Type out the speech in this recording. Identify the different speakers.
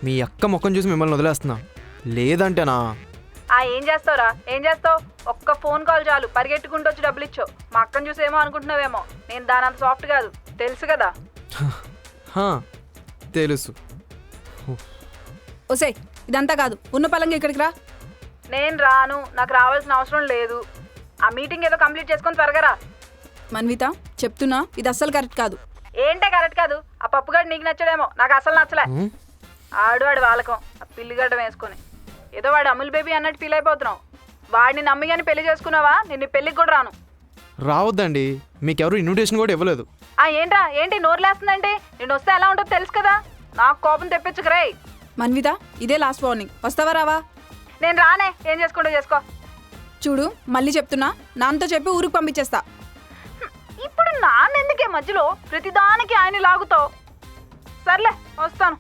Speaker 1: మీ అక్క ముఖం చూసి మిమ్మల్ని వదిలేస్తున్నా, లేదంటేనా
Speaker 2: ఏం చేస్తావురా, ఏం చేస్తావు? ఒక్క ఫోన్ కాల్ చాలు పరిగెట్టుకుంటూ వచ్చి డబ్బులు ఇచ్చావు. మా అక్కను చూసి ఏమో అనుకుంటున్నావేమో, నేను దాని అంత సాఫ్ట్ కాదు, తెలుసు కదా.
Speaker 1: హా, తెలుసు.
Speaker 3: ఒసే ఇదంతా కాదు, ఉన్న పలంగా ఇక్కడికి రా.
Speaker 2: నేను రాను, నాకు రావాల్సిన అవసరం లేదు. ఆ మీటింగ్ ఏదో కంప్లీట్ చేసుకొని త్వరగా రా.
Speaker 3: మన్విత చెప్తున్నా, ఇది అస్సలు కరెక్ట్ కాదు.
Speaker 2: ఏంటే కరెక్ట్ కాదు? ఆ పప్పుగాడు నీకు నచ్చడేమో, నాకు అసలు నచ్చలే. ఆడు వాడి వాళ్ళకం ఆ పిల్లిగడ్డ వేసుకొని ఏదో వాడు అమూల్ బేబీ అన్నట్టు ఫీల్ అయిపోతున్నావు. వాడిని నమ్మి కానీ పెళ్లి చేసుకున్నావా, నేను నీ పెళ్ళికి కూడా రాను.
Speaker 1: రావద్దండి, మీకెవరు ఇన్విటేషన్ కూడా ఇవ్వలేదు.
Speaker 2: ఏంట్రా, ఏంటి నోరులేస్తుందంటే? నేను వస్తే ఎలా ఉంటుందో తెలుసు కదా. నాకు కోపం తెప్పించుకురే.
Speaker 3: మన్విత ఇదే లాస్ట్ వార్నింగ్, వస్తావా రావా?
Speaker 2: నేను రానే, ఏం చేసుకుంటూ చేసుకో.
Speaker 3: చూడు మళ్ళీ చెప్తున్నా, నాన్నతో చెప్పి ఊరికి పంపించేస్తా.
Speaker 2: ఇప్పుడు నాన్నెందుకే మధ్యలో ప్రతిదానికి ఆయన లాగుతావు? సర్లే వస్తాను.